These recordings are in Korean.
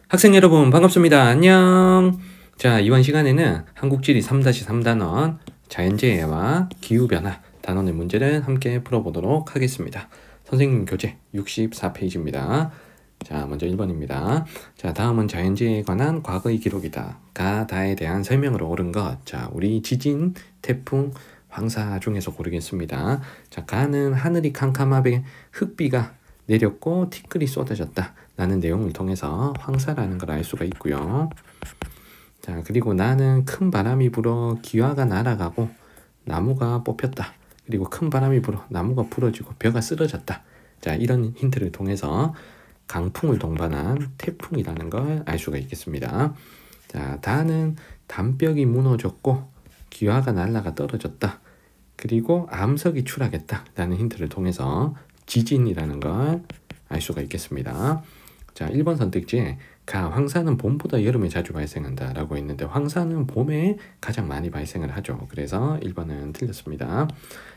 학생 여러분 반갑습니다. 안녕. 자, 이번 시간에는 한국지리 3-3단원 자연재해와 기후변화 단원의 문제를 함께 풀어보도록 하겠습니다. 선생님 교재 64페이지입니다. 자, 먼저 1번입니다. 자, 다음은 자연재해에 관한 과거의 기록이다. 가, 다에 대한 설명으로 옳은 것. 자, 우리 지진, 태풍, 황사 중에서 고르겠습니다. 자, 가는 하늘이 캄캄하게 흙비가 내렸고 티끌이 쏟아졌다 라는 내용을 통해서 황사라는 걸 알 수가 있고요. 자, 그리고 나는 큰 바람이 불어 기와가 날아가고 나무가 뽑혔다. 그리고 큰 바람이 불어 나무가 부러지고 벼가 쓰러졌다. 자, 이런 힌트를 통해서 강풍을 동반한 태풍이라는 걸 알 수가 있겠습니다. 자, 다는 담벽이 무너졌고 기와가 날아가 떨어졌다. 그리고 암석이 추락했다 라는 힌트를 통해서 지진이라는 걸 알 수가 있겠습니다. 자, 1번 선택지에 가, 황사는 봄보다 여름에 자주 발생한다 라고 했는데 황사는 봄에 가장 많이 발생을 하죠. 그래서 1번은 틀렸습니다.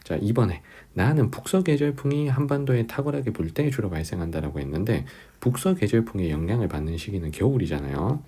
자, 2번에 나는 북서계절풍이 한반도에 탁월하게 불 때 주로 발생한다 라고 했는데 북서계절풍의 영향을 받는 시기는 겨울이잖아요.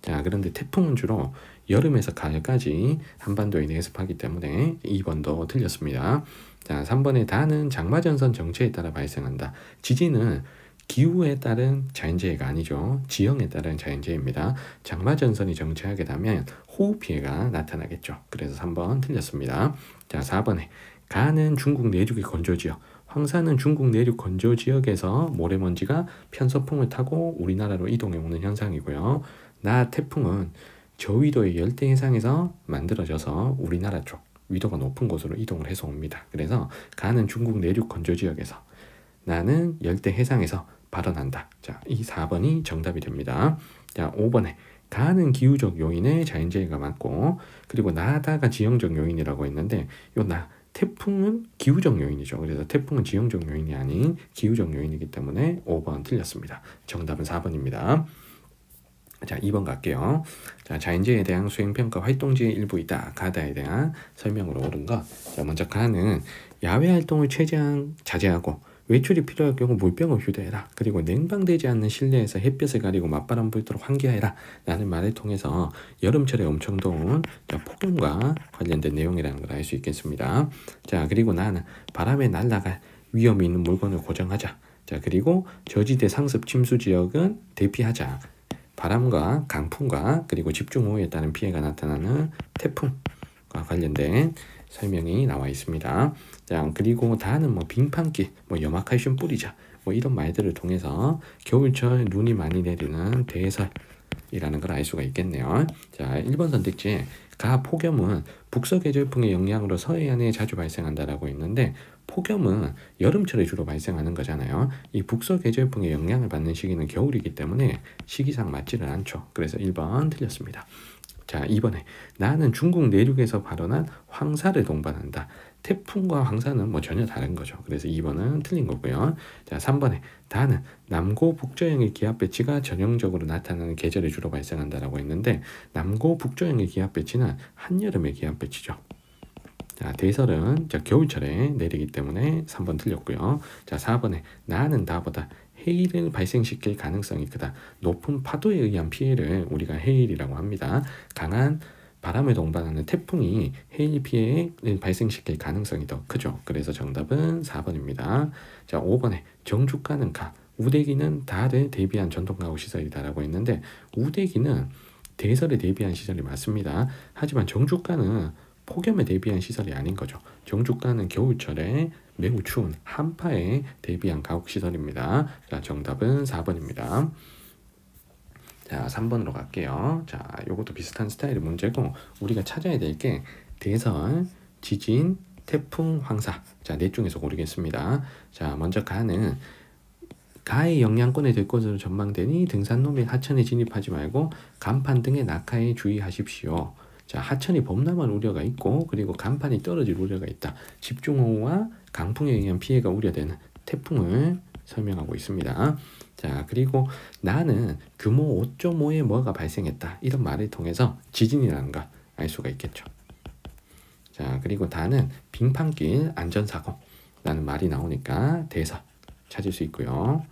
자, 그런데 태풍은 주로 여름에서 가을까지 한반도에 내습하기 때문에 2번도 틀렸습니다. 자, 3번에 다는 장마전선 정체에 따라 발생한다. 지진은 기후에 따른 자연재해가 아니죠. 지형에 따른 자연재해입니다. 장마전선이 정체하게 되면 호우피해가 나타나겠죠. 그래서 3번 틀렸습니다. 자, 4번에 가는 중국 내륙의 건조지역, 황사는 중국 내륙 건조지역에서 모래먼지가 편서풍을 타고 우리나라로 이동해 오는 현상이고요. 나 태풍은 저위도의 열대해상에서 만들어져서 우리나라 쪽 위도가 높은 곳으로 이동을 해서 옵니다. 그래서 가는 중국 내륙 건조지역에서, 나는 열대해상에서 발원한다. 자, 이 4번이 정답이 됩니다. 자, 5번에 가는 기후적 요인에 자연재해가 맞고, 그리고 나다가 지형적 요인이라고 했는데 요 태풍은 기후적 요인이죠. 그래서 태풍은 지형적 요인이 아닌 기후적 요인이기 때문에 5번 틀렸습니다. 정답은 4번입니다. 자, 2번 갈게요. 자, 자연재해에 대한 수행평가 활동지의 일부이다. 가다에 대한 설명으로 옳은 것. 자, 먼저 가는 야외 활동을 최대한 자제하고 외출이 필요할 경우 물병을 휴대해라. 그리고 냉방되지 않는 실내에서 햇볕을 가리고 맞바람 불도록 환기해라. 라는 말을 통해서 여름철에 엄청 더운 폭염과 관련된 내용이라는 걸 알 수 있겠습니다. 자, 그리고 나는 바람에 날아갈 위험이 있는 물건을 고정하자. 자, 그리고 저지대 상습 침수 지역은 대피하자. 바람과 강풍과 그리고 집중호우에 따른 피해가 나타나는 태풍과 관련된 설명이 나와 있습니다. 자, 그리고 다는 빙판길, 염화칼슘 뿌리자, 이런 말들을 통해서 겨울철 눈이 많이 내리는 대설이라는 걸 알 수가 있겠네요. 자, 1번 선택지에 가, 폭염은 북서계절풍의 영향으로 서해안에 자주 발생한다라고 했는데 폭염은 여름철에 주로 발생하는 거잖아요. 이 북서계절풍의 영향을 받는 시기는 겨울이기 때문에 시기상 맞지를 않죠. 그래서 1번 틀렸습니다. 자, 2번에 나는 중국 내륙에서 발원한 황사를 동반한다. 태풍과 황사는 전혀 다른 거죠. 그래서 2번은 틀린 거고요. 자, 3번에 다는 남고 북저형의 기압 배치가 전형적으로 나타나는 계절에 주로 발생한다라고 했는데 남고 북저형의 기압 배치는 한여름의 기압 배치죠. 자, 대설은 겨울철에 내리기 때문에 3번 틀렸고요. 자, 4번에 나는 다보다 해일을 발생시킬 가능성이 크다. 높은 파도에 의한 피해를 우리가 해일이라고 합니다. 강한 바람을 동반하는 태풍이 해일 피해를 발생시킬 가능성이 더 크죠. 그래서 정답은 4번입니다. 자, 5번에 정주가는 가, 우대기는 다를 대비한 전통가구 시설이다라고 했는데 우대기는 대설에 대비한 시설이 맞습니다. 하지만 정주가는 폭염에 대비한 시설이 아닌 거죠. 정주가는 겨울철에 매우 추운 한파에 대비한 가옥시설입니다. 자, 정답은 4번입니다. 자, 3번으로 갈게요. 자, 요것도 비슷한 스타일의 문제고 우리가 찾아야 될 게 대설, 지진, 태풍, 황사. 자, 넷 중에서 고르겠습니다. 자, 먼저 가는 가의 영향권에 될 것으로 전망되니 등산로 및 하천에 진입하지 말고 간판 등의 낙하에 주의하십시오. 자, 하천이 범람할 우려가 있고 그리고 간판이 떨어질 우려가 있다. 집중호우와 강풍에 의한 피해가 우려되는 태풍을 설명하고 있습니다. 자, 그리고 나는 규모 5.5의 뭐가 발생했다. 이런 말을 통해서 지진이라는 걸 알 수가 있겠죠. 자, 그리고 다는 빙판길 안전사고라는 말이 나오니까 대사 찾을 수 있고요.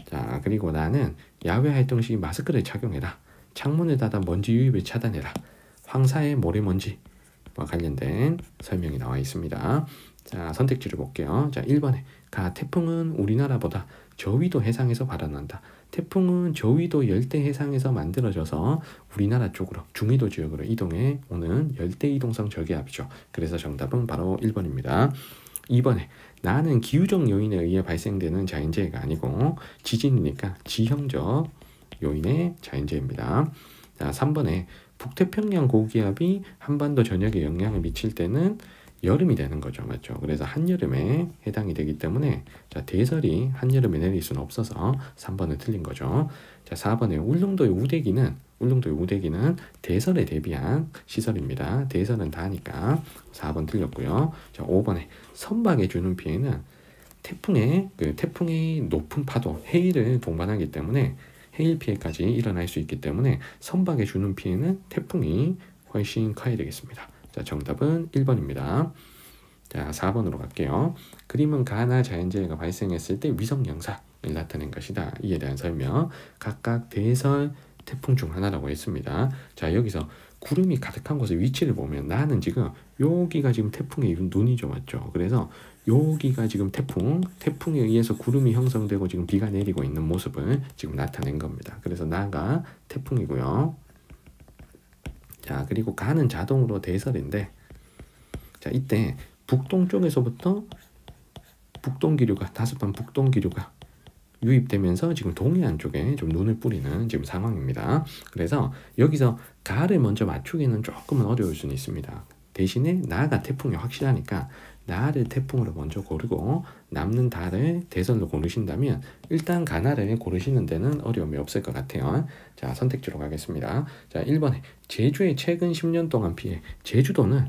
자, 그리고 나는 야외 활동 시 마스크를 착용해라. 창문을 닫아 먼지 유입을 차단해라. 황사의 모래먼지와 관련된 설명이 나와 있습니다. 자, 선택지를 볼게요. 자, 1번에 태풍은 우리나라보다 저위도 해상에서 발원한다. 태풍은 저위도 열대 해상에서 만들어져서 우리나라 쪽으로 중위도 지역으로 이동해 오는 열대 이동성 저기압이죠. 그래서 정답은 바로 1번입니다. 2번에 나는 기후적 요인에 의해 발생되는 자연재해가 아니고 지진이니까 지형적 요인의 자연재해입니다. 자, 3번에 북태평양 고기압이 한반도 전역에 영향을 미칠 때는 여름이 되는 거죠. 맞죠? 그래서 한여름에 해당이 되기 때문에 자, 대설이 한여름에 내릴 수는 없어서 3번은 틀린 거죠. 자, 4번에 울릉도의 우대기는 대설에 대비한 시설입니다. 대설은 다니까 4번 틀렸고요. 자, 5번에 선박에 주는 피해는 태풍의 높은 파도, 해일을 동반하기 때문에 해일 피해까지 일어날 수 있기 때문에 선박에 주는 피해는 태풍이 훨씬 커야 되겠습니다. 자, 정답은 1번입니다. 자, 4번으로 갈게요. 그림은 가나 자연재해가 발생했을 때 위성 영상을 나타낸 것이다. 이에 대한 설명. 각각 대설, 태풍 중 하나라고 했습니다. 자, 여기서 구름이 가득한 곳의 위치를 보면 나는 지금 여기가 지금 태풍의 눈이죠. 맞죠? 그래서 여기가 지금 태풍에 의해서 구름이 형성되고 지금 비가 내리고 있는 모습을 지금 나타낸 겁니다. 그래서 나가 태풍이고요. 자, 그리고 가는 자동으로 대설인데, 자, 이때 북동쪽에서부터 다소간 북동기류가 유입되면서 지금 동해안 쪽에 좀 눈을 뿌리는 지금 상황입니다. 그래서 여기서 가를 먼저 맞추기는 조금은 어려울 수는 있습니다. 대신에 나가 태풍이 확실하니까 나를 태풍으로 먼저 고르고 남는 달을 대설로 고르신다면 일단 가나를 고르시는 데는 어려움이 없을 것 같아요. 자, 선택지로 가겠습니다. 자, 1번에 제주의 최근 10년 동안 피해. 제주도는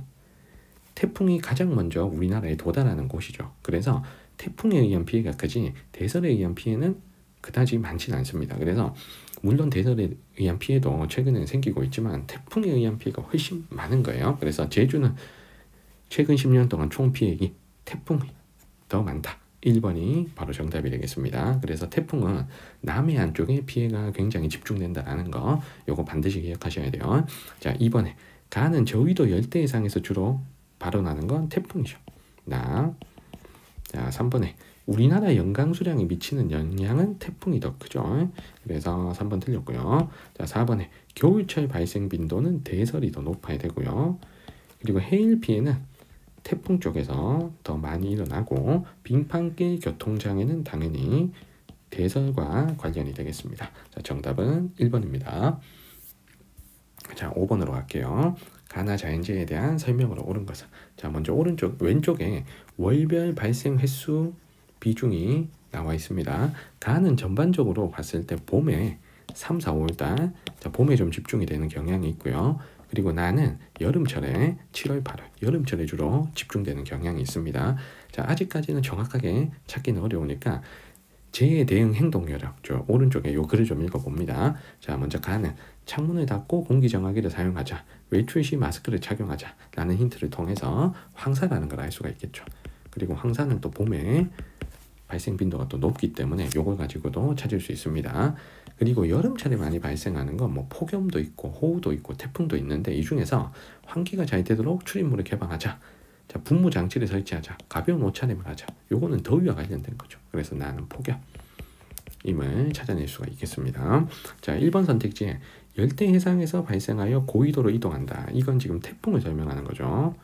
태풍이 가장 먼저 우리나라에 도달하는 곳이죠. 그래서 태풍에 의한 피해가 크지 대설에 의한 피해는 그다지 많지는 않습니다. 그래서 물론 대설에 의한 피해도 최근에 생기고 있지만 태풍에 의한 피해가 훨씬 많은 거예요. 그래서 제주는 최근 10년 동안 총 피해액이 태풍이 더 많다. 1번이 바로 정답이 되겠습니다. 그래서 태풍은 남해안 쪽에 피해가 굉장히 집중된다는 거 요거 반드시 기억하셔야 돼요. 자, 2번에 가는 저위도 열대해상에서 주로 발원하는 건 태풍이죠. 자, 3번에 우리나라 연강 수량에 미치는 영향은 태풍이 더 크죠. 그래서 3번 틀렸고요. 자, 4번에 겨울철 발생 빈도는 대설이 더 높아야 되고요. 그리고 해일 피해는 태풍 쪽에서 더 많이 일어나고 빙판길 교통장애는 당연히 대설과 관련이 되겠습니다. 자, 정답은 1번입니다. 자, 5번으로 갈게요. 가나 자연재해에 대한 설명으로 옳은 것은, 자, 먼저 왼쪽에 월별 발생 횟수 비중이 나와 있습니다. 가는 전반적으로 봤을 때 봄에 3, 4, 5월달, 자, 봄에 좀 집중이 되는 경향이 있고요. 그리고 나는 여름철에 7월, 8월 여름철에 주로 집중되는 경향이 있습니다. 자, 아직까지는 정확하게 찾기는 어려우니까 재해 대응 행동 요령, 오른쪽에 요 글을 좀 읽어봅니다. 자, 먼저 가는 창문을 닫고 공기정화기를 사용하자, 외출 시 마스크를 착용하자 라는 힌트를 통해서 황사라는 걸 알 수가 있겠죠. 그리고 황사는 또 봄에 발생 빈도가 또 높기 때문에 요걸 가지고도 찾을 수 있습니다. 그리고 여름철에 많이 발생하는 건 뭐 폭염도 있고 호우도 있고 태풍도 있는데 이 중에서 환기가 잘 되도록 출입문을 개방하자, 자, 분무 장치를 설치하자, 가벼운 옷차림을 하자. 요거는 더위와 관련된 거죠. 그래서 나는 폭염임을 찾아낼 수가 있겠습니다. 자, 1번 선택지에 열대 해상에서 발생하여 고위도로 이동한다. 이건 지금 태풍을 설명하는 거죠.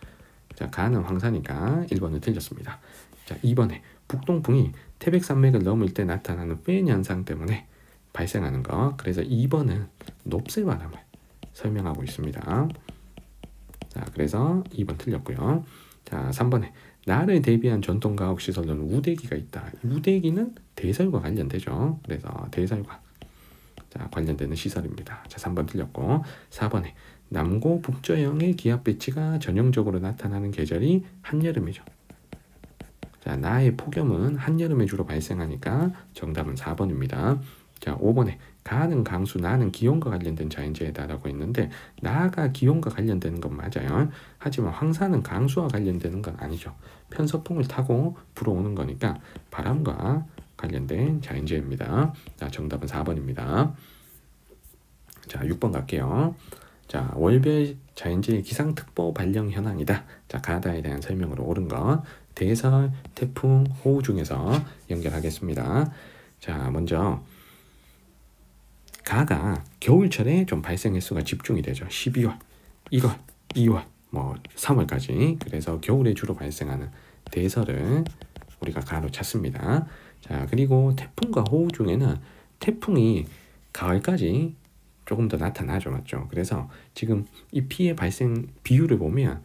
자, 가는 황사니까 1번을 틀렸습니다. 자, 2번에 북동풍이 태백산맥을 넘을 때 나타나는 팬 현상 때문에 발생하는 거. 그래서 2번은 높새바람을 설명하고 있습니다. 자, 그래서 2번 틀렸고요. 자, 3번에 나를 대비한 전통가옥시설로는 우대기가 있다. 우대기는 대설과 관련되죠. 그래서 대설과 관련되는 시설입니다. 자, 3번 틀렸고, 4번에 남고 북저형의 기압 배치가 전형적으로 나타나는 계절이 한여름이죠. 자, 나의 폭염은 한여름에 주로 발생하니까 정답은 4번입니다. 자, 5번에 가는 강수, 나는 기온과 관련된 자연재해다라고 했는데 나가 기온과 관련되는 건 맞아요. 하지만 황사는 강수와 관련되는 건 아니죠. 편서풍을 타고 불어오는 거니까 바람과 관련된 자연재해입니다. 자, 정답은 4번입니다. 자, 6번 갈게요. 자, 월별 자연재해 기상특보 발령 현황이다. 자, 가다에 대한 설명으로 옳은 것. 대설, 태풍, 호우 중에서 연결하겠습니다. 자, 먼저 가가 겨울철에 좀 발생 횟수가 집중이 되죠. 12월, 1월, 2월, 뭐 3월까지. 그래서 겨울에 주로 발생하는 대설을 우리가 가로 찾습니다. 자, 그리고 태풍과 호우 중에는 태풍이 가을까지 조금 더 나타나죠, 맞죠? 그래서 지금 이 피해 발생 비율을 보면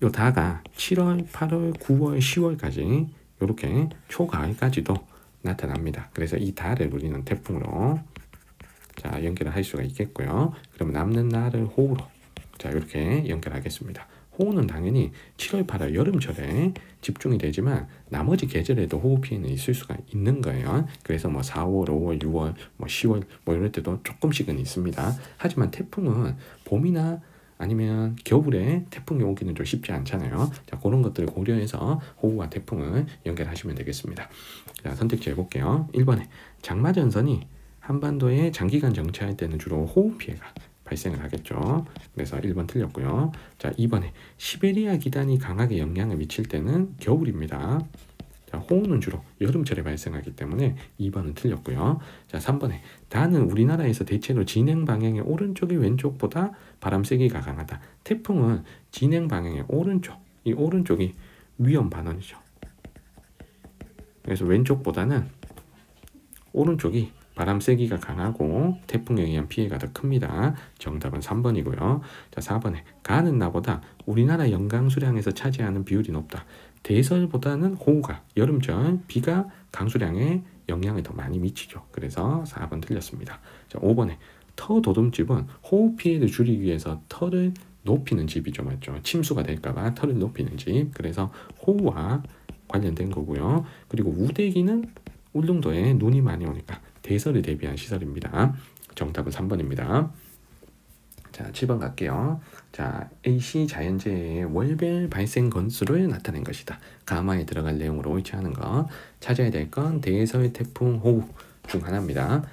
요 다가 7월, 8월, 9월, 10월까지 이렇게 초가을까지도 나타납니다. 그래서 이 달을 우리는 태풍으로 자, 연결을 할 수가 있겠고요. 그러면 남는 날을 호우로 자, 이렇게 연결하겠습니다. 호우는 당연히 7월, 8월 여름철에 집중이 되지만 나머지 계절에도 호우 피해는 있을 수가 있는 거예요. 그래서 뭐 4월, 5월, 6월, 뭐 10월 뭐 이럴 때도 조금씩은 있습니다. 하지만 태풍은 봄이나 아니면 겨울에 태풍이 오기는 좀 쉽지 않잖아요. 자, 그런 것들을 고려해서 호우와 태풍을 연결하시면 되겠습니다. 자, 선택지 해볼게요. 1번에 장마전선이 한반도에 장기간 정체할 때는 주로 호우 피해가 발생을 하겠죠. 그래서 1번 틀렸고요. 자, 2번에 시베리아 기단이 강하게 영향을 미칠 때는 겨울입니다. 자, 호우는 주로 여름철에 발생하기 때문에 2번은 틀렸고요. 자, 3번에 다는 우리나라에서 대체로 진행 방향의 오른쪽이 왼쪽보다 바람 세기가 강하다. 태풍은 진행 방향의 오른쪽, 이 오른쪽이 위험 반원이죠. 그래서 왼쪽보다는 오른쪽이 바람 세기가 강하고 태풍에 의한 피해가 더 큽니다. 정답은 3번이고요. 자, 4번에 가는 나보다 우리나라 연강 수량에서 차지하는 비율이 높다. 대설보다는 호우가 여름철 비가 강수량에 영향을 더 많이 미치죠. 그래서 4번 틀렸습니다. 자, 5번에 터 도둠집은 호우 피해를 줄이기 위해서 터를 높이는 집이죠, 맞죠? 침수가 될까봐 터를 높이는 집. 그래서 호우와 관련된 거고요. 그리고 우대기는 울릉도에 눈이 많이 오니까 대설을 대비한 시설입니다. 정답은 3번입니다. 자, 7번 갈게요. 자, AC 자연재해의 월별 발생 건수를 나타낸 것이다. 가마에 들어갈 내용으로 옳지 않은 것. 찾아야 될 건 대설, 태풍, 호우 중 하나입니다.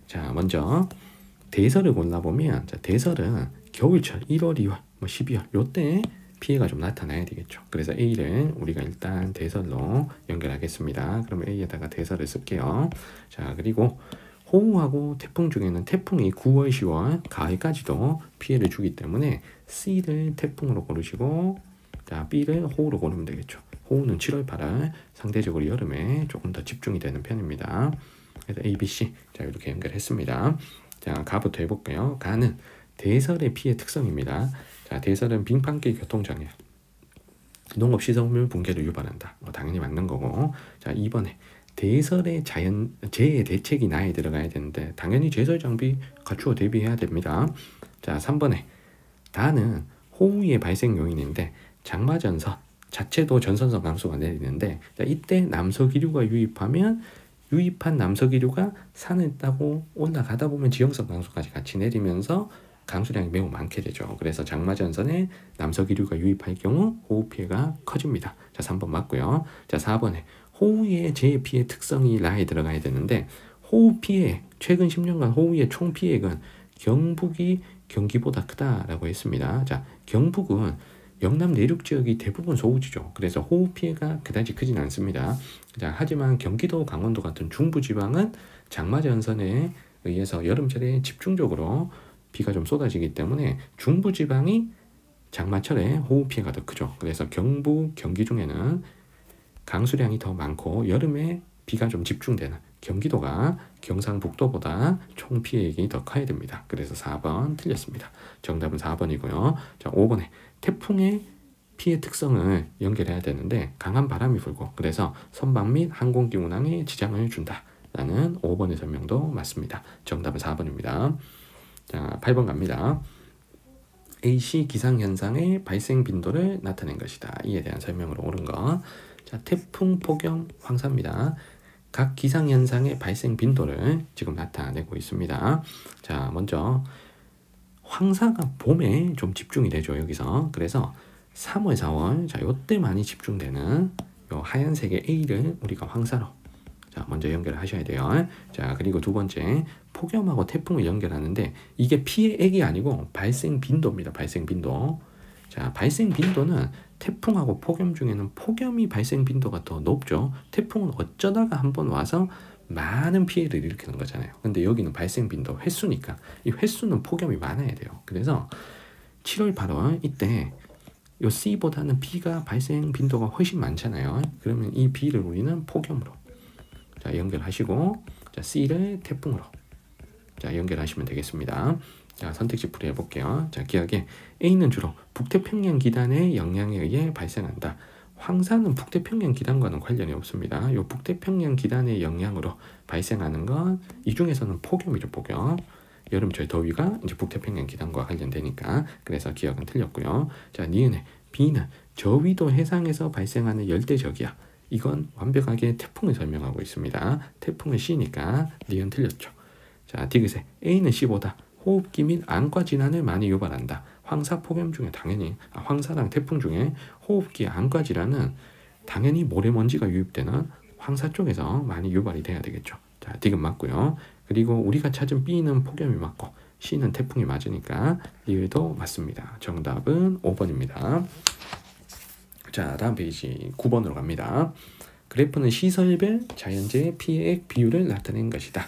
자, 먼저 대설을 골라보면 자, 대설은 겨울철 1월, 2월, 뭐 12월 요때 피해가 좀 나타나야 되겠죠. 그래서 A를 우리가 일단 대설로 연결하겠습니다. 그럼 A에다가 대설을 쓸게요. 자, 그리고 호우하고 태풍 중에는 태풍이 9월, 10월, 가을까지도 피해를 주기 때문에 C를 태풍으로 고르시고 자, B를 호우로 고르면 되겠죠. 호우는 7월, 8월, 상대적으로 여름에 조금 더 집중이 되는 편입니다. 그래서 A, B, C 자, 이렇게 연결했습니다. 자, 가부터 해볼게요. 가는 대설의 피해 특성입니다. 자, 대설은 빙판길 교통장애, 농업시설물 붕괴를 유발한다. 당연히 맞는 거고. 자, 2번에 대설의 재해 대책이 나에 들어가야 되는데 당연히 제설 장비 갖추어 대비해야 됩니다. 자, 3번에 다는 호우의 발생 요인인데 장마전선 자체도 전선성 강수가 내리는데 자, 이때 남서기류가 유입하면 유입한 남서기류가 산을 따고 올라가다 보면 지형성 강수까지 같이 내리면서 강수량이 매우 많게 되죠. 그래서 장마전선에 남서기류가 유입할 경우 호우 피해가 커집니다. 자, 3번 맞고요. 자, 4번에 호우의 재해 피해 특성이 라에 들어가야 되는데 호우 피해, 최근 10년간 호우의 총 피해액은 경북이 경기보다 크다라고 했습니다. 자, 경북은 영남 내륙 지역이 대부분 소우지죠. 그래서 호우 피해가 그다지 크진 않습니다. 자, 하지만 경기도, 강원도 같은 중부지방은 장마전선에 의해서 여름철에 집중적으로 비가 좀 쏟아지기 때문에 중부지방이 장마철에 호우 피해가 더 크죠. 그래서 경북, 경기 중에는 강수량이 더 많고 여름에 비가 좀 집중되는 경기도가 경상북도보다 총 피해액이 더 커야 됩니다. 그래서 4번 틀렸습니다. 정답은 4번이고요. 자, 5번에 태풍의 피해 특성을 연결해야 되는데 강한 바람이 불고 그래서 선박 및 항공기 운항에 지장을 준다라는 5번의 설명도 맞습니다. 정답은 4번입니다. 자, 8번 갑니다. AC 기상현상의 발생 빈도를 나타낸 것이다. 이에 대한 설명으로 옳은 것. 자, 태풍, 폭염, 황사입니다. 각 기상현상의 발생 빈도를 지금 나타내고 있습니다. 자, 먼저 황사가 봄에 좀 집중이 되죠. 여기서. 그래서 3월, 4월 자, 요때 많이 집중되는 요 하얀색의 A를 우리가 황사로 자, 먼저 연결을 하셔야 돼요. 자, 그리고 두 번째, 폭염하고 태풍을 연결하는데 이게 피해 액이 아니고 발생 빈도입니다. 발생 빈도. 자, 발생 빈도는 태풍하고 폭염 중에는 폭염이 발생 빈도가 더 높죠. 태풍은 어쩌다가 한번 와서 많은 피해를 일으키는 거잖아요. 근데 여기는 발생 빈도 횟수니까 이 횟수는 폭염이 많아야 돼요. 그래서 7월, 8월 이때 요 C보다는 B가 발생 빈도가 훨씬 많잖아요. 그러면 이 B를 우리는 폭염으로 자, 연결하시고 자, C를 태풍으로 자, 연결하시면 되겠습니다. 자, 선택지 풀이해 볼게요. 자, 기하게 A는 주로 북태평양 기단의 영향에 의해 발생한다. 황사는 북태평양 기단과는 관련이 없습니다. 요 북태평양 기단의 영향으로 발생하는 건 이 중에서는 폭염이죠, 폭염. 여름철 더위가 이제 북태평양 기단과 관련되니까 그래서 기억은 틀렸고요. 자, 니은의 B는 저위도 해상에서 발생하는 열대적이야. 이건 완벽하게 태풍을 설명하고 있습니다. 태풍은 C니까 니은 틀렸죠. 자, 디귿의 A는 C보다 호흡기 및 안과 질환을 많이 유발한다. 황사 폭염 중에 당연히 황사랑 태풍 중에 호흡기 안과 질환은 당연히 모래먼지가 유입되는 황사 쪽에서 많이 유발이 돼야 되겠죠. 자, 디귿 맞고요. 그리고 우리가 찾은 B는 폭염이 맞고 C는 태풍이 맞으니까 리을도 맞습니다. 정답은 5번입니다. 자, 다음 페이지 9번으로 갑니다. 그래프는 시설별 자연재해 피해액 비율을 나타낸 것이다.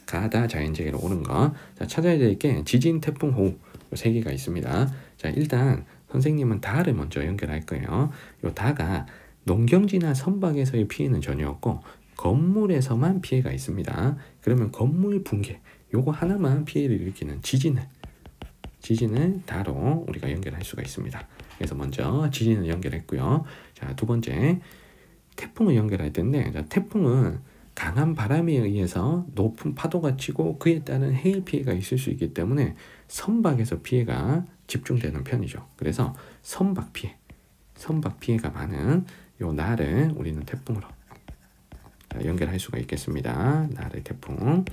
가다 자연재해로 오는 거. 자, 찾아야 될 게 지진, 태풍, 호우 세 개가 있습니다. 자, 일단 선생님은 다를 먼저 연결할 거예요. 요 다가 농경지나 선박에서의 피해는 전혀 없고 건물에서만 피해가 있습니다. 그러면 건물 붕괴 요거 하나만 피해를 일으키는 지진을 다로 우리가 연결할 수가 있습니다. 그래서 먼저 지진을 연결했고요. 자, 두 번째 태풍을 연결할 텐데 자, 태풍은 강한 바람에 의해서 높은 파도가 치고 그에 따른 해일 피해가 있을 수 있기 때문에 선박에서 피해가 집중되는 편이죠. 그래서 선박 피해가 많은 요 나를 우리는 태풍으로 자, 연결할 수가 있겠습니다. 나를 태풍.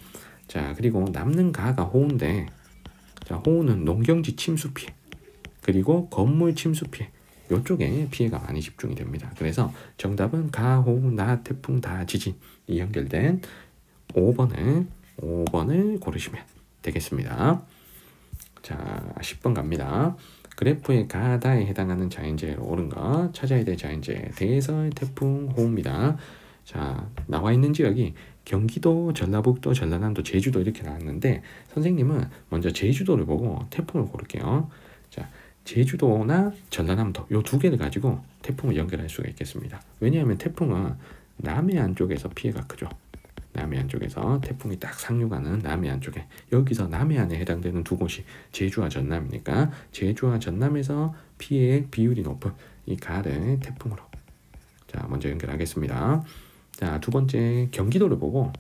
자, 그리고 남는 가가 호우인데 자, 호우는 농경지 침수 피해 그리고 건물 침수 피해 요쪽에 피해가 많이 집중이 됩니다. 그래서 정답은 가, 호우, 나, 태풍, 다, 지진이 연결된 5번을 고르시면 되겠습니다. 자, 10번 갑니다. 그래프의 가다에 해당하는 자연재해로 옳은 거 찾아야 될 자연재해 대설, 태풍, 호우입니다. 자, 나와 있는 지역이 경기도, 전라북도, 전라남도, 제주도 이렇게 나왔는데 선생님은 먼저 제주도를 보고 태풍을 고를게요. 자, 제주도나 전라남도 요 두 개를 가지고 태풍을 연결할 수가 있겠습니다. 왜냐하면 태풍은 남해안 쪽에서 피해가 크죠. 남해안 쪽에서 태풍이 딱 상륙하는 남해안 쪽에 여기서 남해안에 해당되는 두 곳이 제주와 전남이니까 제주와 전남에서 피해의 비율이 높은 이 가를 태풍으로 자, 먼저 연결하겠습니다. 자, 두 번째 경기도를 보고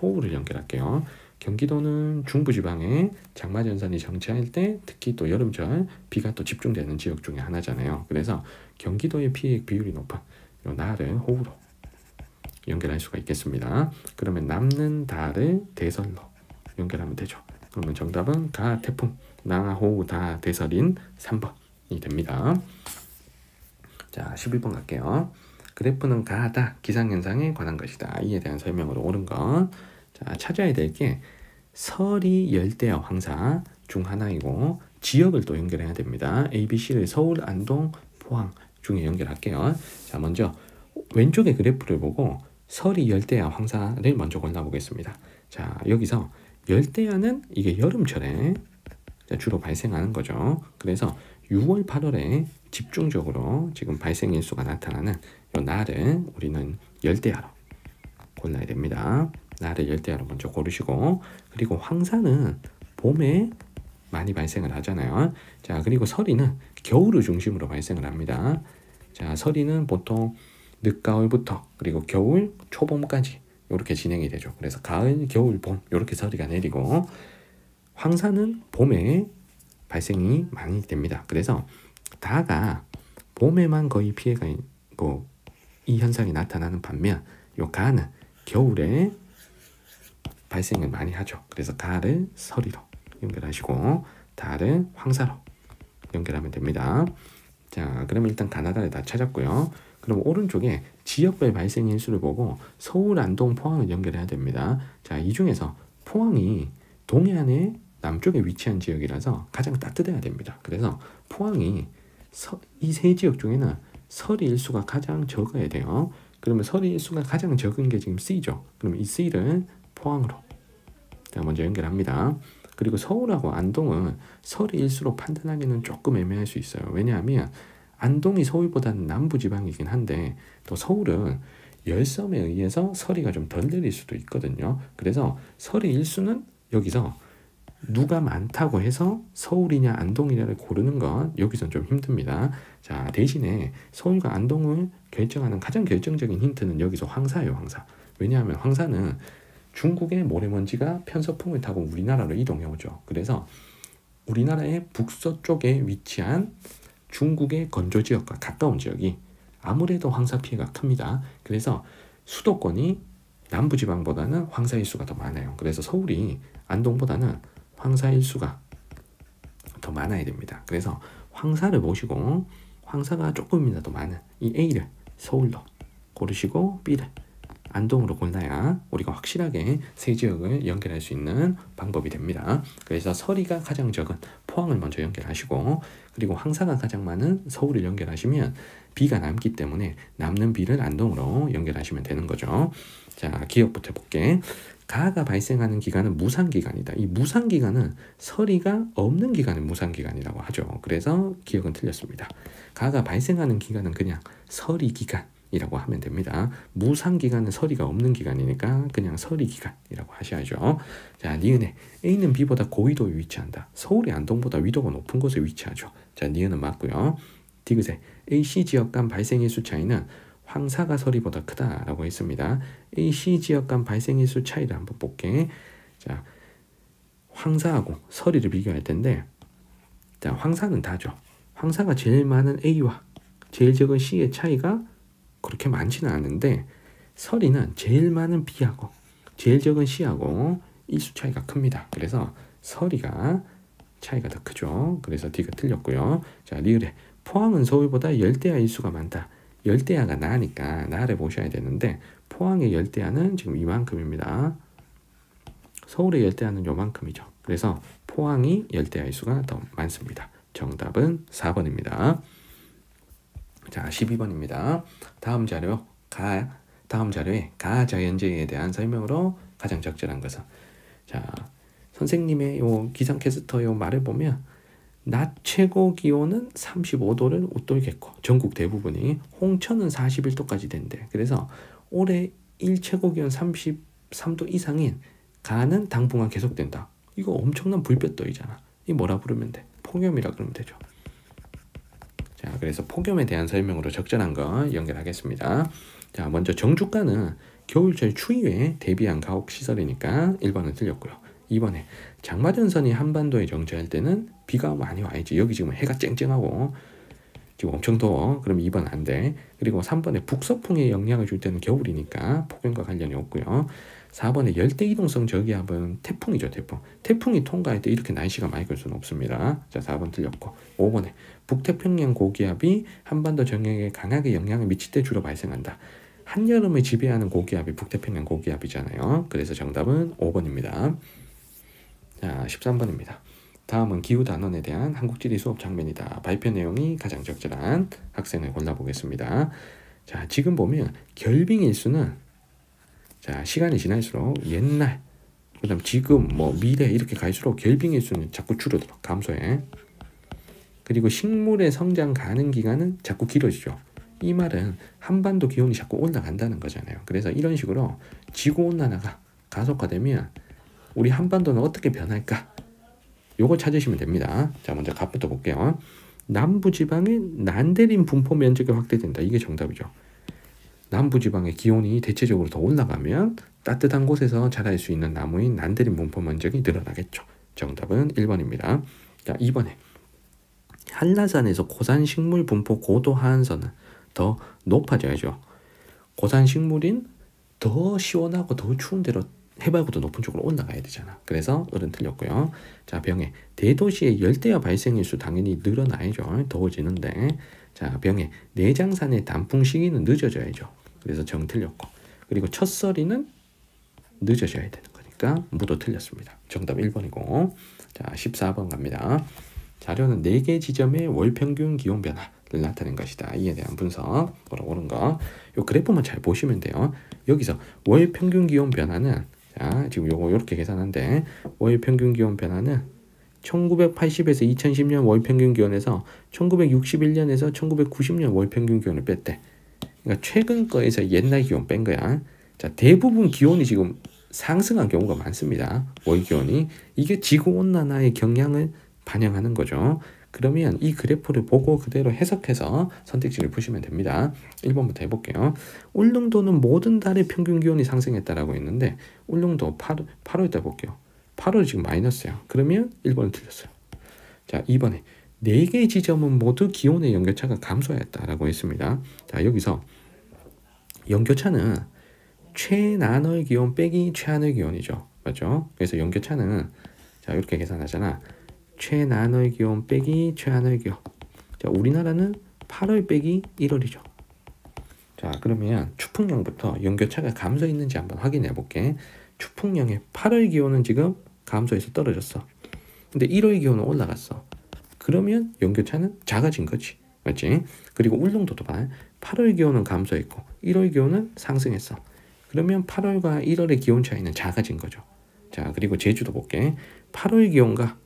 호우를 연결할게요. 경기도는 중부지방에 장마전선이 정체할 때 특히 또 여름철 비가 또 집중되는 지역 중에 하나잖아요. 그래서 경기도의 피해 비율이 높은 요 나를 호우로 연결할 수가 있겠습니다. 그러면 남는 다를 대설로 연결하면 되죠. 그러면 정답은 가, 태풍, 나, 호우, 다, 대설인 3번이 됩니다. 자, 11번 갈게요. 그래프는 가다 기상현상에 관한 것이다. 이에 대한 설명으로 옳은 것. 자, 찾아야 될 게 서리 열대야 황사 중 하나이고 지역을 또 연결해야 됩니다. A, B, C를 서울, 안동, 포항 중에 연결할게요. 자, 먼저 왼쪽의 그래프를 보고 서리 열대야 황사를 먼저 골라보겠습니다. 자, 여기서 열대야는 이게 여름철에 주로 발생하는 거죠. 그래서 6월, 8월에 집중적으로 지금 발생 일수가 나타나는 이 날을 우리는 열대야로 골라야 됩니다. 날을 열대야로 먼저 고르시고 그리고 황사는 봄에 많이 발생을 하잖아요. 자, 그리고 서리는 겨울을 중심으로 발생을 합니다. 자, 서리는 보통 늦가을부터 그리고 겨울, 초봄까지 이렇게 진행이 되죠. 그래서 가을, 겨울, 봄 이렇게 서리가 내리고 황사는 봄에 발생이 많이 됩니다. 그래서 다가 봄에만 거의 피해가 있고 이 현상이 나타나는 반면 요 가는 겨울에 발생을 많이 하죠. 그래서 가를 서리로 연결하시고 다를 황사로 연결하면 됩니다. 자, 그러면 일단 가나다를 다 찾았고요. 그럼 오른쪽에 지역별 발생 일수를 보고 서울, 안동, 포항을 연결해야 됩니다. 자, 이 중에서 포항이 동해안의 남쪽에 위치한 지역이라서 가장 따뜻해야 됩니다. 그래서 포항이 이 세 지역 중에는 서리 일수가 가장 적어야 돼요. 그러면 서리 일수가 가장 적은 게 지금 C죠. 그럼 이 C를 포항으로 자, 먼저 연결합니다. 그리고 서울하고 안동은 서리 일수로 판단하기는 조금 애매할 수 있어요. 왜냐하면 안동이 서울보다는 남부지방이긴 한데 또 서울은 열섬에 의해서 서리가 좀 덜 내릴 수도 있거든요. 그래서 서리 일수는 여기서 누가 많다고 해서 서울이냐 안동이냐를 고르는 건 여기선 좀 힘듭니다. 자, 대신에 서울과 안동을 결정하는 가장 결정적인 힌트는 여기서 황사예요. 황사. 왜냐하면 황사는 중국의 모래먼지가 편서풍을 타고 우리나라로 이동해 오죠. 그래서 우리나라의 북서쪽에 위치한 중국의 건조 지역과 가까운 지역이 아무래도 황사 피해가 큽니다. 그래서 수도권이 남부지방보다는 황사 일수가 더 많아요. 그래서 서울이 안동보다는 황사 일수가 더 많아야 됩니다. 그래서 황사를 보시고 황사가 조금이라도 많은 이 A를 서울로 고르시고 B를 안동으로 골라야 우리가 확실하게 세 지역을 연결할 수 있는 방법이 됩니다. 그래서 서리가 가장 적은 포항을 먼저 연결하시고 그리고 황사가 가장 많은 서울을 연결하시면 B가 남기 때문에 남는 B를 안동으로 연결하시면 되는 거죠. 자, 기억부터 해볼게. 가가 발생하는 기간은 무상기간이다. 이 무상기간은 서리가 없는 기간을 무상기간이라고 하죠. 그래서 기억은 틀렸습니다. 가가 발생하는 기간은 그냥 서리기간이라고 하면 됩니다. 무상기간은 서리가 없는 기간이니까 그냥 서리기간이라고 하셔야죠. 자, 니은에 A는 B보다 고위도에 위치한다. 서울이 안동보다 위도가 높은 곳에 위치하죠. 자, 니은은 맞고요. 디귿에 AC 지역 간 발생일수 차이는 황사가 서리보다 크다라고 했습니다. AC 지역 간 발생일수 차이를 한번 볼게. 자, 황사하고 서리를 비교할 텐데, 자, 황사는 다죠. 황사가 제일 많은 A와 제일 적은 C의 차이가 그렇게 많지는 않은데, 서리는 제일 많은 B하고 제일 적은 C하고 일수 차이가 큽니다. 그래서 서리가 차이가 더 크죠. 그래서 D가 틀렸고요. 자, 리을에 포항은 서울보다 열대야 일수가 많다. 열대야가 나니까 나를 보셔야 되는데 포항의 열대야는 지금 이만큼입니다. 서울의 열대야는 요만큼이죠. 그래서 포항이 열대야의 수가 더 많습니다. 정답은 4번입니다. 자, 12번입니다. 다음 자료에 가자연재에 대한 설명으로 가장 적절한 것은, 자, 선생님의 요 기상캐스터 요 말을 보면 낮 최고 기온은 35도를 웃돌겠고 전국 대부분이, 홍천은 41도까지 된대. 그래서 올해 일 최고 기온 33도 이상인 가는 당분간 계속된다. 이거 엄청난 불볕더위잖아. 이 뭐라 부르면 돼? 폭염이라 그러면 되죠. 자, 그래서 폭염에 대한 설명으로 적절한 거 연결하겠습니다. 자, 먼저 정주가는 겨울철 추위에 대비한 가옥 시설이니까 1번은 틀렸고요. 2번에 장마전선이 한반도에 정체할 때는 비가 많이 와야지. 여기 지금 해가 쨍쨍하고 지금 엄청 더워. 그럼 2번 안 돼. 그리고 3번에 북서풍에 영향을 줄 때는 겨울이니까 폭염과 관련이 없고요. 4번에 열대이동성 저기압은 태풍이죠. 태풍이 통과할 때 이렇게 날씨가 맑을 수는 없습니다. 자, 4번 틀렸고. 5번에 북태평양 고기압이 한반도 전역에 강하게 영향을 미칠 때 주로 발생한다. 한여름을 지배하는 고기압이 북태평양 고기압이잖아요. 그래서 정답은 5번입니다. 자, 13번입니다. 다음은 기후단원에 대한 한국지리 수업 장면이다. 발표 내용이 가장 적절한 학생을 골라보겠습니다. 자, 지금 보면 결빙일수는, 자, 시간이 지날수록 옛날, 그 다음 지금, 미래 이렇게 갈수록 결빙일수는 자꾸 줄어들어. 감소해. 그리고 식물의 성장 가능 기간은 자꾸 길어지죠. 이 말은 한반도 기온이 자꾸 올라간다는 거잖아요. 그래서 이런 식으로 지구온난화가 가속화되면 우리 한반도는 어떻게 변할까? 요거 찾으시면 됩니다. 자, 먼저 갑부터 볼게요. 남부지방의 난데림 분포 면적이 확대된다. 이게 정답이죠. 남부지방의 기온이 대체적으로 더 올라가면 따뜻한 곳에서 자랄 수 있는 나무인 난데림 분포 면적이 늘어나겠죠. 정답은 1번입니다. 자, 2번에 한라산에서 고산식물 분포 고도 하한선은 더 높아져야죠. 고산식물인 더 시원하고 더 추운 데로 해발보다 높은 쪽으로 올라가야 되잖아. 그래서 을은 틀렸고요. 자, 병에 대도시의 열대야 발생일수 당연히 늘어나야죠. 더워지는데. 자, 병의 내장산의 단풍 시기는 늦어져야죠. 그래서 정 틀렸고, 그리고 첫서리는 늦어져야 되는 거니까 무도 틀렸습니다. 정답 1번이고. 자, 14번 갑니다. 자료는 4개 지점의 월평균 기온 변화를 나타낸 것이다. 이에 대한 분석. 옳은 거. 요 그래프만 잘 보시면 돼요. 여기서 월평균 기온 변화는, 자, 지금 요거 이렇게 계산한데, 월평균 기온 변화는 1980에서 2010년 월평균 기온에서 1961년에서 1990년 월평균 기온을 뺐대. 그러니까 최근 거에서 옛날 기온 뺀 거야. 자, 대부분 기온이 지금 상승한 경우가 많습니다. 월 기온이. 이게 지구온난화의 경향을 반영하는 거죠. 그러면 이 그래프를 보고 그대로 해석해서 선택지를 푸시면 됩니다. 1번부터 해볼게요. 울릉도는 모든 달의 평균 기온이 상승했다라고 했는데, 울릉도 8월달 볼게요. 8월 지금 마이너스야. 그러면 1번은 틀렸어요. 자, 2번에 4개 지점은 모두 기온의 연결차가 감소했다라고 했습니다. 자, 여기서 연결차는 최난월 기온 빼기 최하늘 기온이죠. 맞죠? 그래서 연결차는, 자, 이렇게 계산하잖아. 최난월 기온 빼기 최하늘 기온. 자, 우리나라는 8월 빼기 1월이죠. 자, 그러면 추풍령부터 연결차가 감소했는지 한번 확인해 볼게. 추풍령의 8월 기온은 지금 감소해서 떨어졌어. 근데 1월 기온은 올라갔어. 그러면 연결차는 작아진 거지. 맞지? 그리고 울릉도도 봐. 8월 기온은 감소했고 1월 기온은 상승했어. 그러면 8월과 1월의 기온 차이는 작아진 거죠. 자, 그리고 제주도 볼게. 8월 기온과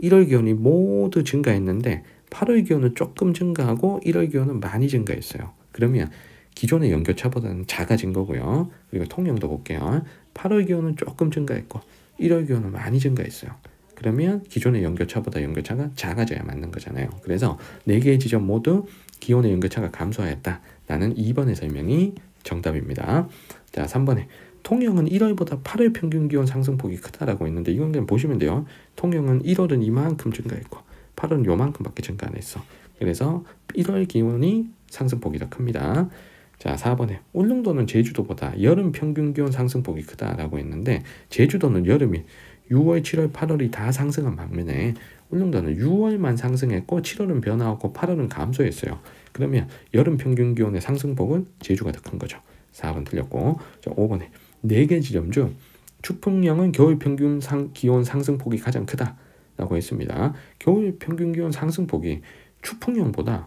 1월 기온이 모두 증가했는데 8월 기온은 조금 증가하고 1월 기온은 많이 증가했어요. 그러면 기존의 연결차보다는 작아진 거고요. 그리고 통영도 볼게요. 8월 기온은 조금 증가했고 1월 기온은 많이 증가했어요. 그러면 기존의 연결차보다 연결차가 작아져야 맞는 거잖아요. 그래서 4개의 지점 모두 기온의 연결차가 감소하였다라는 2번의 설명이 정답입니다. 자, 3번에 통영은 1월보다 8월 평균 기온 상승폭이 크다라고 했는데, 이건 그냥 보시면 돼요. 통영은 1월은 이만큼 증가했고 8월은 요만큼밖에 증가 안 했어. 그래서 1월 기온이 상승폭이 더 큽니다. 자, 4번에 울릉도는 제주도보다 여름 평균 기온 상승폭이 크다라고 했는데, 제주도는 여름이 6월, 7월, 8월이 다 상승한 반면에 울릉도는 6월만 상승했고 7월은 변화하고 8월은 감소했어요. 그러면 여름 평균 기온의 상승폭은 제주가 더 큰 거죠. 4번 틀렸고. 자, 5번에 4개 지점 중 추풍령은 겨울 평균 기온 상승폭이 가장 크다라고 했습니다. 겨울 평균 기온 상승폭이 추풍령보다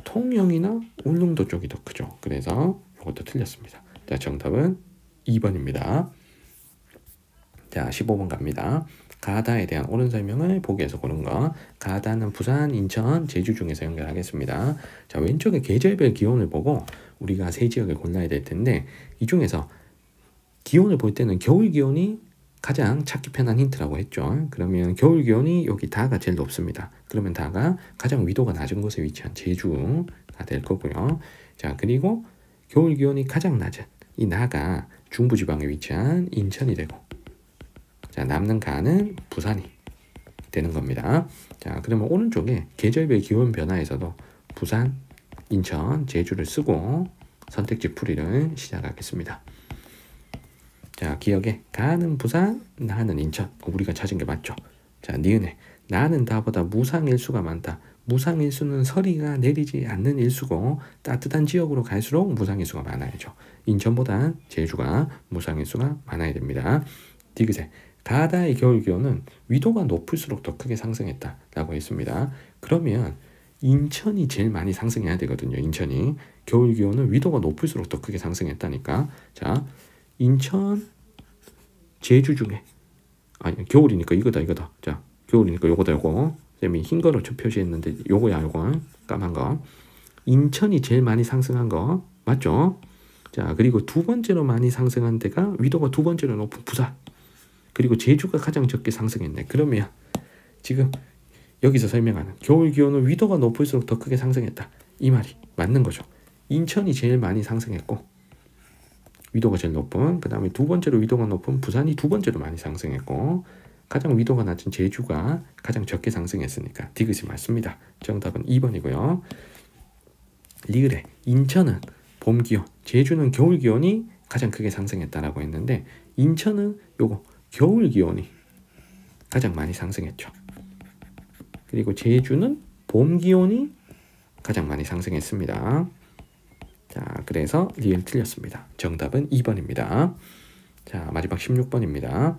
통영이나 울릉도 쪽이 더 크죠. 그래서 이것도 틀렸습니다. 자, 정답은 2번입니다. 자, 15번 갑니다. 가다에 대한 옳은 설명을 보기에서 고른 거. 가다는 부산, 인천, 제주 중에서 연결하겠습니다. 자, 왼쪽에 계절별 기온을 보고 우리가 세 지역을 골라야 될 텐데, 이 중에서 기온을 볼 때는 겨울 기온이 가장 찾기 편한 힌트라고 했죠. 그러면 겨울 기온이 여기 다가 제일 높습니다. 그러면 다가 가장 위도가 낮은 곳에 위치한 제주가 될 거고요. 자, 그리고 겨울 기온이 가장 낮은 이 나가 중부지방에 위치한 인천이 되고, 자, 남는 가는 부산이 되는 겁니다. 자, 그러면 오른쪽에 계절별 기온 변화에서도 부산, 인천, 제주를 쓰고 선택지 풀이를 시작하겠습니다. 자, 기억에 가는 부산, 나는 인천. 우리가 찾은 게 맞죠? 자, 니은에 나는 다보다 무상일수가 많다. 무상일수는 서리가 내리지 않는 일수고 따뜻한 지역으로 갈수록 무상일수가 많아야죠. 인천보다 제주가 무상일수가 많아야 됩니다. 디귿에 가다의 겨울 기온은 위도가 높을수록 더 크게 상승했다라고 했습니다. 그러면 인천이 제일 많이 상승해야 되거든요. 인천이 겨울 기온은 위도가 높을수록 더 크게 상승했다니까. 자, 인천, 제주 중에, 아니 겨울이니까 이거다. 자, 겨울이니까 요거다. 요거 쌤이 흰 거로 표시했는데 요거야. 요거 까만 거. 인천이 제일 많이 상승한 거 맞죠? 자, 그리고 두 번째로 많이 상승한 데가 위도가 두 번째로 높은 부산. 그리고 제주가 가장 적게 상승했네. 그러면 지금 여기서 설명하는 겨울 기온은 위도가 높을수록 더 크게 상승했다. 이 말이 맞는 거죠. 인천이 제일 많이 상승했고 위도가 제일 높은, 그 다음에 두 번째로 위도가 높은 부산이 두 번째로 많이 상승했고, 가장 위도가 낮은 제주가 가장 적게 상승했으니까 디귿이 맞습니다. 정답은 2번이고요. 리을에 인천은 봄 기온, 제주는 겨울 기온이 가장 크게 상승했다라고 했는데, 인천은 요거 겨울 기온이 가장 많이 상승했죠. 그리고 제주는 봄 기온이 가장 많이 상승했습니다. 자, 그래서 리을 틀렸습니다. 정답은 2번입니다. 자, 마지막 16번입니다.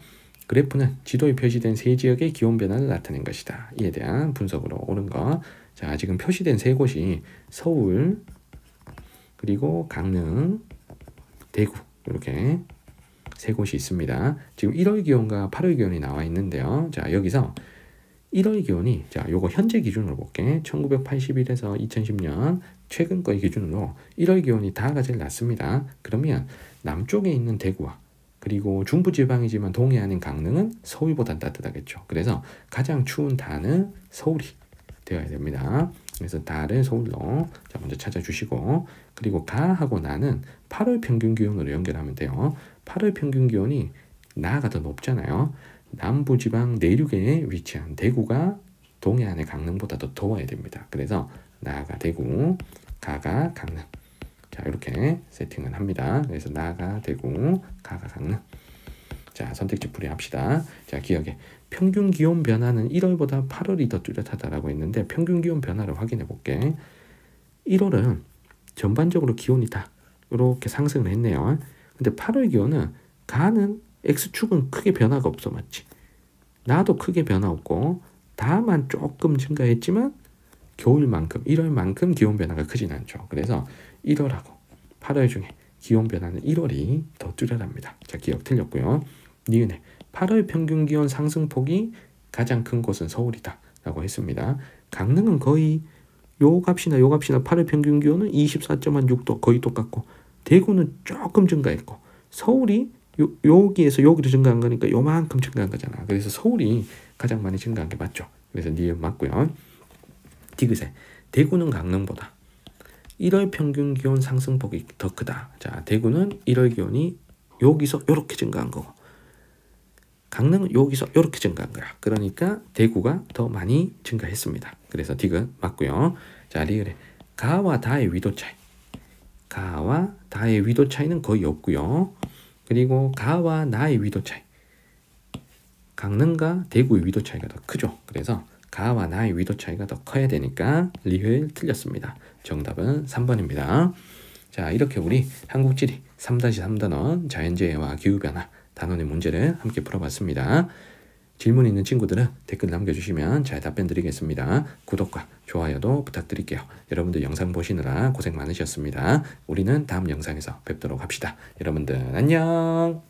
그래프는 지도에 표시된 세 지역의 기온 변화를 나타낸 것이다. 이에 대한 분석으로 옳은 거. 자, 지금 표시된 세 곳이 서울, 그리고 강릉, 대구, 이렇게 세 곳이 있습니다. 지금 1월 기온과 8월 기온이 나와 있는데요. 자, 여기서 1월 기온이, 자, 요거 현재 기준으로 볼게. 1981에서 2010년 최근 거의 기준으로 1월 기온이 다가 제일 낮습니다. 그러면 남쪽에 있는 대구와 그리고 중부지방이지만 동해안인 강릉은 서울보다 따뜻하겠죠. 그래서 가장 추운 다는 서울이 되어야 됩니다. 그래서 다를 서울로 자 먼저 찾아주시고, 그리고 가하고 나는 8월 평균 기온으로 연결하면 돼요. 8월 평균 기온이 나가 더 높잖아요. 남부지방 내륙에 위치한 대구가 동해안의 강릉보다 더 더워야 됩니다. 그래서 나가 대구, 가가 강릉. 자, 이렇게 세팅을 합니다. 그래서 나가 대구, 가가 강릉. 자, 선택지 풀이합시다. 자, 기억에 평균 기온 변화는 1월보다 8월이 더 뚜렷하다라고 했는데 평균 기온 변화를 확인해 볼게. 1월은 전반적으로 기온이 다 이렇게 상승을 했네요. 근데 8월 기온은 가는 X축은 크게 변화가 없어, 맞지? 나도 크게 변화 없고 다만 조금 증가했지만 겨울만큼 1월만큼 기온 변화가 크진 않죠. 그래서 1월하고 8월 중에 기온 변화는 1월이 더 뚜렷합니다. 자, 기억 틀렸고요. 니은에 8월 평균 기온 상승폭이 가장 큰 곳은 서울이다 라고 했습니다. 강릉은 거의 요 값이나 8월 평균 기온은 24.6도 거의 똑같고, 대구는 조금 증가했고, 서울이 여기에서 여기로 증가한 거니까 요만큼 증가한 거잖아. 그래서 서울이 가장 많이 증가한 게 맞죠. 그래서 니은 맞고요. 디귿에 대구는 강릉보다 1월 평균 기온 상승폭이 더 크다. 자, 대구는 1월 기온이 여기서 이렇게 증가한 거고, 강릉은 여기서 이렇게 증가한 거야. 그러니까 대구가 더 많이 증가했습니다. 그래서 디귿 맞고요. 자, 리을에 가와 다의 위도 차이. 가와 다의 위도 차이는 거의 없고요. 그리고 가와 나의 위도 차이. 강릉과 대구의 위도 차이가 더 크죠. 그래서 가와 나의 위도 차이가 더 커야 되니까 리을 틀렸습니다. 정답은 3번입니다. 자, 이렇게 우리 한국지리 3-3단원 자연재해와 기후변화 단원의 문제를 함께 풀어봤습니다. 질문 있는 친구들은 댓글 남겨주시면 잘 답변 드리겠습니다. 구독과 좋아요도 부탁드릴게요. 여러분들 영상 보시느라 고생 많으셨습니다. 우리는 다음 영상에서 뵙도록 합시다. 여러분들 안녕.